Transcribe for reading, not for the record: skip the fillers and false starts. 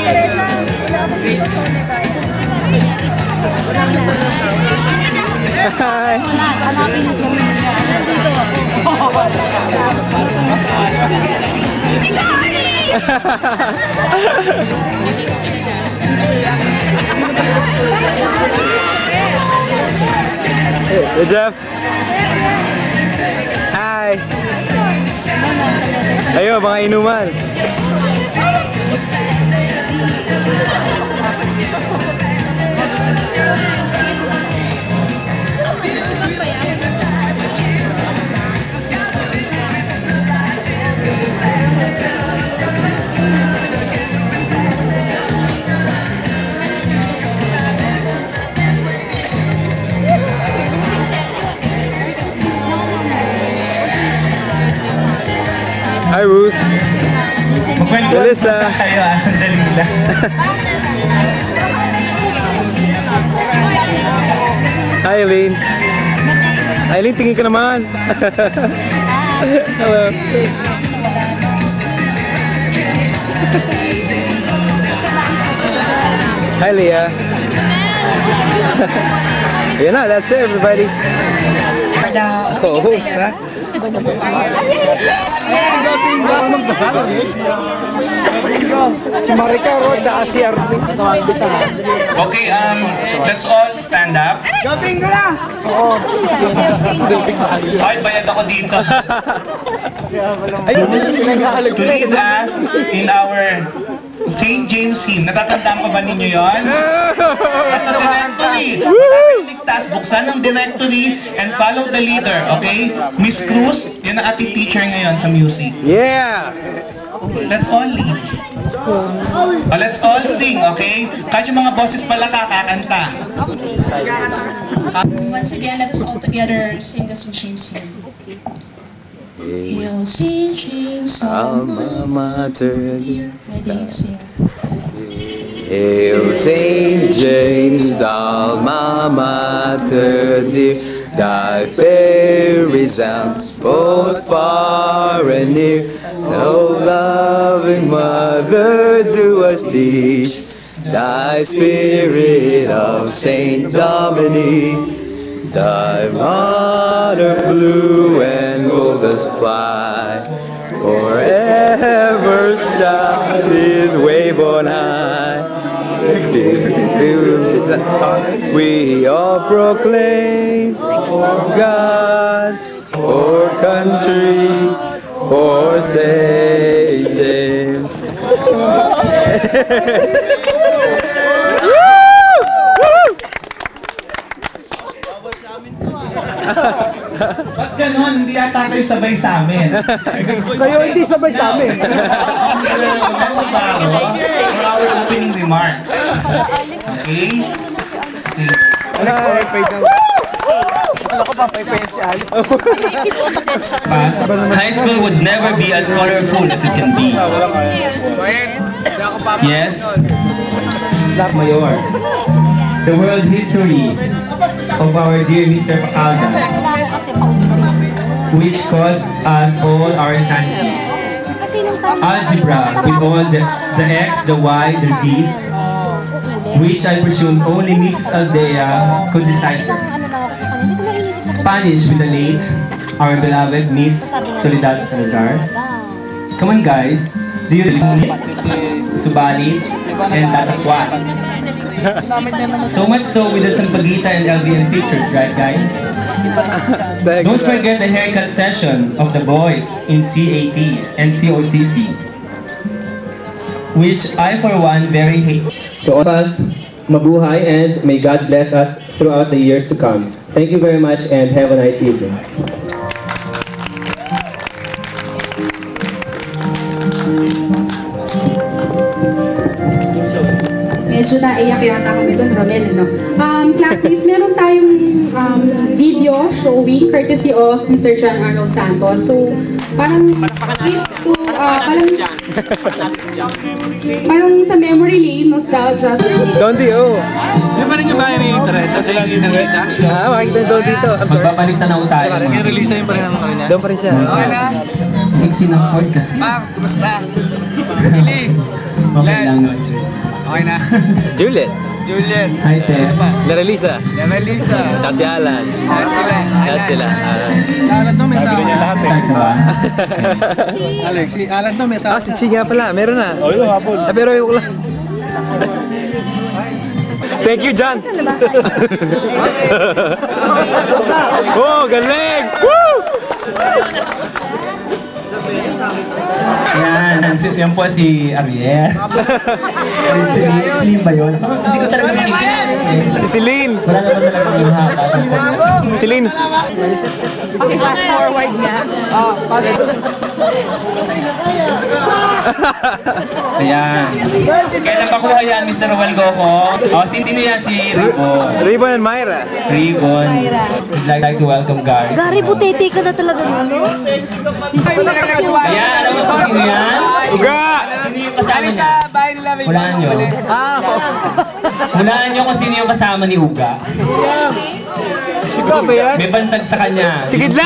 Teresa, wala akong dito sa Olivay. Hi! Hanapin na siya. Nandito ako. Hey, Jeff! Hi! Ayun, mga inuman! Hi, Ruth. Melissa. Hi, Eileen. Eileen, tingin ka naman. Hello. Hi, Leah. Yan na, that's it, everybody. Host, ha? Si Marika Rocha, si Arvin. Okay, let's all stand up. Gabing ka na! Oo. Ay, bayad ako dito. Ay, To lead us in our St. James hymn. Natatandaan pa ba ninyo yun? Nasa directory. Ligtas, buksan ng directory and follow the leader, okay? Miss Cruz, yan ang ating teacher ngayon sa music. Yeah! Let's all lead. Let's all sing, okay? Kahit yung mga boses pala kakakanta. Once again, let us all together sing the St. James hymn. Hail St. James, Alma Mater. ready, sing. Hail St. James, Alma Mater dear, thy fair resounds both far and near. O loving Mother, do us teach thy spirit of Saint Dominic. Thy water blue and gold does fly, forever shall it wave on high. We all proclaim for God, for country, for Saint James. Ba't ganon? Hindi yata kayo sabay sa amin. Kayo hindi sabay sa amin. For our opening remarks. Okay? High school would never be as colorful as it can be. Yes, Mayor. The world history of our dear Mr. Pacalda, which cost us all our sanity. Algebra with all the x, the y, the z's, which I presume only Mrs. Aldea could decipher. Spanish with the late, our beloved Miss Soledad Salazar. Come on guys, do you really need Subalit and Tatakwat? So much so with the Sampaguita and LVN pictures, right guys? Don't forget the haircut session of the boys in CAT and COCC, which I for one very hate. To all of us, mabuhay and may God bless us throughout the years to come. Thank you very much and have a nice evening. Medyo naiyak yata kami doon, Romel, no? Classmates, meron tayong video showing courtesy of Mr. John Arnold Santos. So, parang gift to, parang sa memory lane, nostalgia. Donti, oh. Di ba rin yung bahay ni Teresa? Sila yung Teresa? Ah, makikita yung Donti dito. I'm sorry. Magbabalik na tayo. Yung release yung pa rin ang kanya. Doon pa rin siya. Okay na. Easy ng chord kasi. Ma'am, kumusta? Pili. Okay lang, no? Okay na. Juliet. Juliet. Hi, Tess. Laralisa. Melissa. Tsaka si Alan. Lahat sila. Lahat sila. Si Alan daw may asawa. Start na ba? Alex, si Alan daw may asawa. Ah, si Chi nga pala. Meron na. Oo, yung hapon. Ah, pero yung lang. Thank you, John. Oh, galing! Woo! Yan po si Ariel. Celine ba yun? Hindi ko talaga makikita. Si Celine. Wala naman talaga yung hapa. Celine. Fast forward niya. Ayan. Kailan pakuha yan, Mr. Ruel Goco? Oh, sino yan? Si Ribbon. Ribbon and Myra. Ribbon. I'd like to welcome Gary. Gary, butete ka na talaga no? Ayan, alam mo kung sino yan? Uga! Sino yung kasama niya? Hulaan nyo. Hulaan nyo kung sino yung kasama ni Uga. Si Gobe yan? May bansag sa kanya. Si Kidlat!